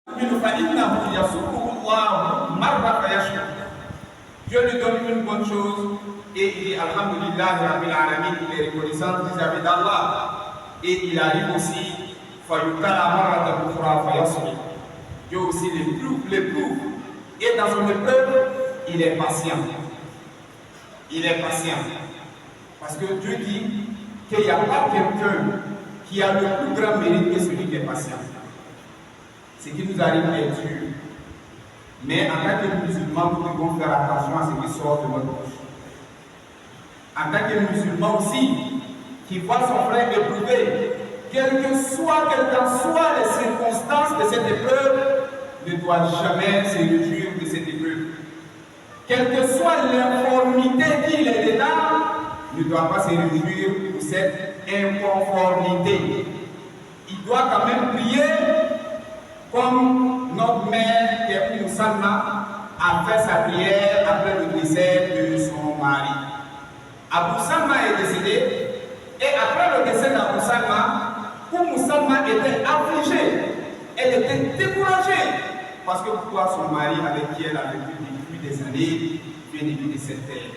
Dieu lui donne une bonne chose et il dit Alhamdulillah Rabbil Alamin, il est reconnaissant vis-à-vis d'Allah. Et il arrive aussi Dieu aussi l'éprouve. Et dans son épreuve, il est patient. Il est patient. Parce que Dieu dit qu'il n'y a pas quelqu'un qui a le plus grand mérite que celui qui est patient. Ce qui nous arrive est dur. Mais en tant que musulmans, nous devons faire attention à ce qui sort de notre bouche. En tant que musulmans aussi, qui voit son frère éprouvé, quelles qu'en soient les circonstances de cette épreuve, ne doit jamais se réjouir de cette épreuve. Quelle que soit l'informité qu'il est dedans, ne doit pas se réjouir de cette inconformité. Il doit quand même prier comme notre mère qui est Salma a fait sa prière après le décès de son mari. Abou Salma est décédé et après le décès d'Abou Salma, Salma était affligée, elle était découragée parce que pourquoi son mari avec qui elle a vécu depuis des années vient de quitter cette terre.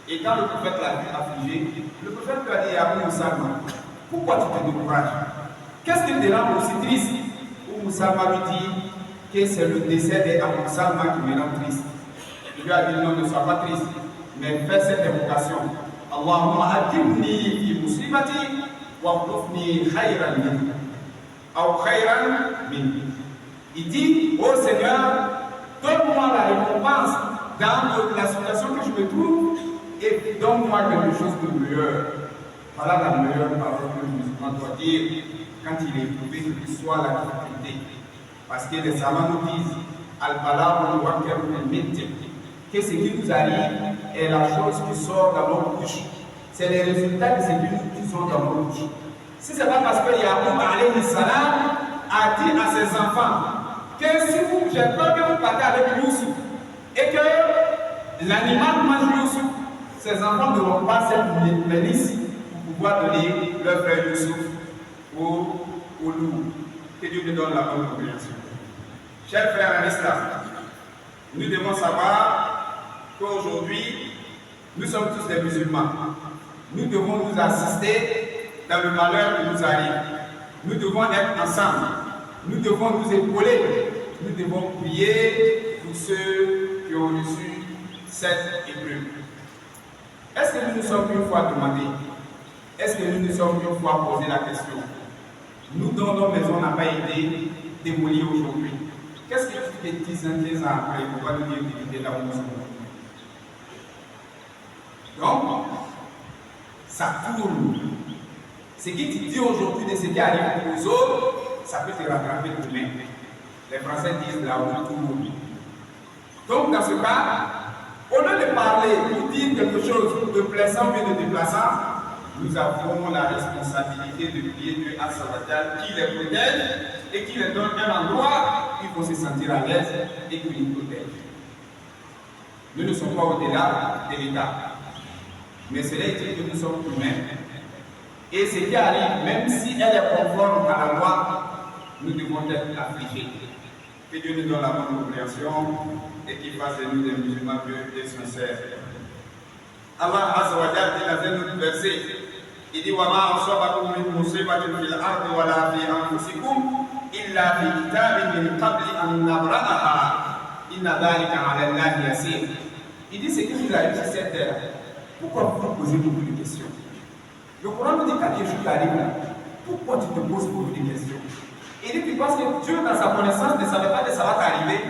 Et quand le prophète l'a vu affligé, le prophète lui a dit à Abou Salma, pourquoi tu te décourages? Qu'est-ce qui te rend aussi triste? Salma lui dit que c'est le décès d'Abou Salma qui me rend triste. Il lui a dit non, ne sois pas triste, mais fais cette invocation. Allahumma ajibni fi musibati wa khulufni khayran minhu. Ou khayran minhu. Il dit, oh Seigneur, donne-moi la récompense dans la situation que je me trouve et donne-moi quelque chose de meilleur. Voilà la meilleure parole que le musulman doit dire quand il est éprouvé, qu'il soit la difficulté. Parce que les savants nous disent que ce qui nous arrive est la chose qui sort dans nos bouches. C'est les résultats de ce qui sont dans nos bouches. Si ce n'est pas parce que Yacoub alayhi salam a dit à ses enfants que si j'ai peur que vous partez avec Youssouf et que l'animal mange Youssouf, ses enfants ne n'auront pas cette malice pour pouvoir donner leur frère Youssouf au loup. Que Dieu nous donne la bonne compréhension. Chers frères en islam, nous devons savoir qu'aujourd'hui, nous sommes tous des musulmans. Nous devons nous assister dans le malheur qui nous arrive. Nous devons être ensemble. Nous devons nous épauler. Nous devons prier pour ceux qui ont reçu cette épreuve. Est-ce que nous nous sommes une fois demandé? Est-ce que nous nous sommes une fois posé la question? Nous, dans nos maisons, n'a pas été démolis aujourd'hui. Qu'est-ce que tu fais 10 ans après pour pas nous dire d'éviter là où nous sommes? Donc, ça tourne. Ce qui te dit aujourd'hui de ce qui arrive aux autres, ça peut te rattraper demain. Les Français disent la roue tourne. Donc, dans ce cas, au lieu de parler ou dire quelque chose de plaisant ou de déplaçant, nous avons la responsabilité de prier Dieu à Sabatal qui les protège et qui les donne un endroit où ils vont se sentir à l'aise et qui les protège. Nous ne sommes pas au-delà de l'État. Mais cela est dit que nous sommes humains. Et ce qui arrive, même si elle est conforme à la loi, nous devons être affligés. Que Dieu nous donne la bonne compréhension et qu'il fasse de nous des musulmans pieux et sincères. Allah Azza wa Jalla dit dans un autre verset, il dit wa ma asabakum min musibatin fil ardi wa la fi anfusikum illa fi kitabin min qabli an nabra'aha inna dhalika 'ala Allahi yasir. Il dit ce qui nous arrive sur cette terre. Pourquoi vous posez beaucoup de questions? Le Coran nous dit quand quelque chose arrive là, pourquoi tu te poses beaucoup de questions? Il dit tu penses que Dieu dans sa connaissance ne savait pas que ça va t'arriver?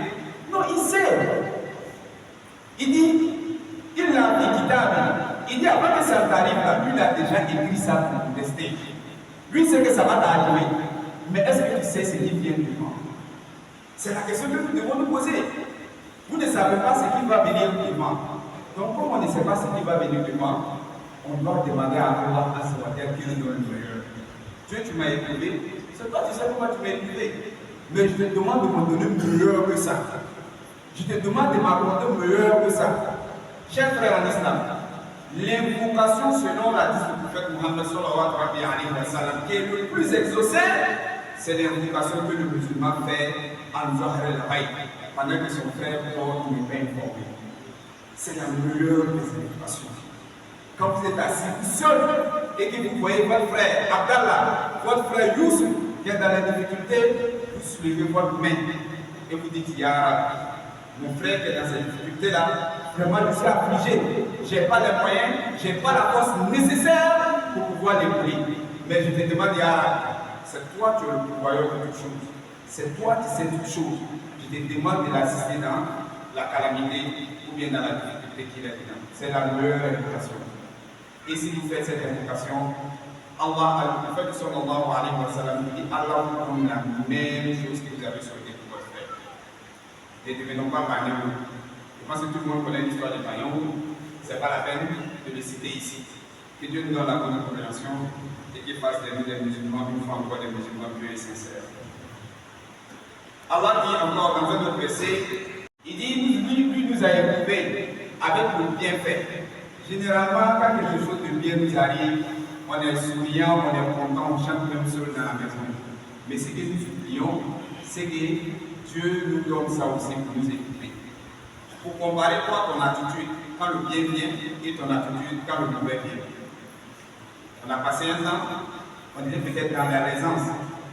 Non, il sait. Il dit il l'a équitable. Il dit avant que ça t'arrive là, lui il a déjà écrit ça pour nous tester. Lui il sait que ça va t'arriver. Mais est-ce que tu sais ce qui vient devant? C'est la question que nous devons nous poser. Vous ne savez pas ce qui va venir devant. Donc comme on ne sait pas ce qui va venir devant, on doit demander à Allah à ce matin qui nous donne le meilleur. Dieu, tu m'as éprouvé. C'est toi, tu sais pourquoi tu m'as éprouvé. Mais je te demande de me donner meilleur que ça. Je te demande de m'accorder meilleur que ça. Chers frères en islam, l'invocation selon la hadith du prophète Muhammad sallallahu alayhi wa sallam, qui est le plus exaucé, c'est l'invocation que le musulman fait pendant que son frère porte n'est pas informé. C'est la meilleure des éducations. Quand vous êtes assis seul et que vous voyez votre frère Abdallah, votre frère Youssef qui est dans la difficulté, vous soulevez votre main et vous dites Ya, mon frère qui est dans cette difficulté-là, vraiment je suis affligé, je n'ai pas les moyens, je n'ai pas la force nécessaire pour pouvoir l'aider. Mais je te demande Ya, c'est toi qui es le pourvoyeur de toutes choses, c'est toi qui sais toutes choses. Je te demande de l'assister dans la calamité ou bien dans la difficulté qu'il est dedans. C'est la meilleure éducation. Et si vous faites cette invocation, Allah, le prophète sallallahu alayhi wa sallam, dit Allah vous donne la même chose que vous avez souhaité pour votre frère. Ne devenons pas païens. Je pense que tout le monde connaît l'histoire des païens. Ce n'est pas la peine de le citer ici. Que Dieu nous donne la bonne compréhension et qu'il fasse de nous des musulmans, une fois encore des musulmans pieux et sincères. Allah dit encore dans un autre verset, il dit, lui nous a éprouvés avec le bienfait. Généralement, quand quelque chose de bien nous arrive, on est souriant, on est content, on chante même seul dans la maison. Mais ce que nous supplions, c'est que Dieu nous donne ça aussi pour nous écouter. Pour comparer toi, ton attitude quand le bien vient et ton attitude quand le mauvais vient. On a passé un temps, on était peut-être dans la l'aisance.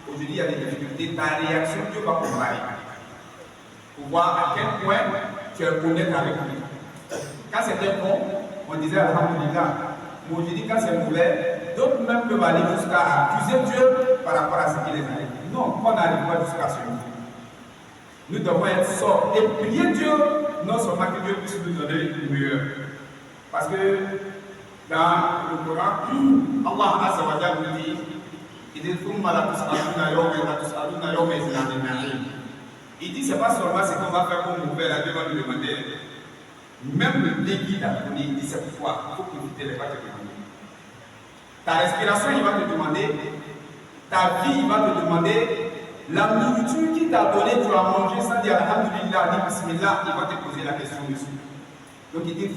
Aujourd'hui, il y a des difficultés. Ta réaction, Dieu va comparer. Pour voir à quel point tu es honnête avec lui. Quand c'était bon, on disait Alhamdulillah. Mais aujourd'hui, quand c'est mauvais, d'autres même peuvent aller jusqu'à accuser Dieu par rapport à ce qu'il est arrivé. Non, on n'arrive pas jusqu'à ce niveau. Nous devons être sorts et prier Dieu, non seulement que Dieu puisse nous donner le meilleur. Parce que dans le Coran, Allah Azza wa Jalla nous dit, il dit il dit, c'est pas seulement ce qu'on va faire pour mauvais, là, Dieu va nous demander. Même le déguis à donner, il dit c'est pourquoi il faut profiter, il va te demander. Ta respiration, il va te demander. Ta vie, il va te demander. La nourriture qu'il t'a donnée, tu as mangé sans dire Alhamdulillah, ni Bismillah, il va te poser la question dessus. Donc il dit,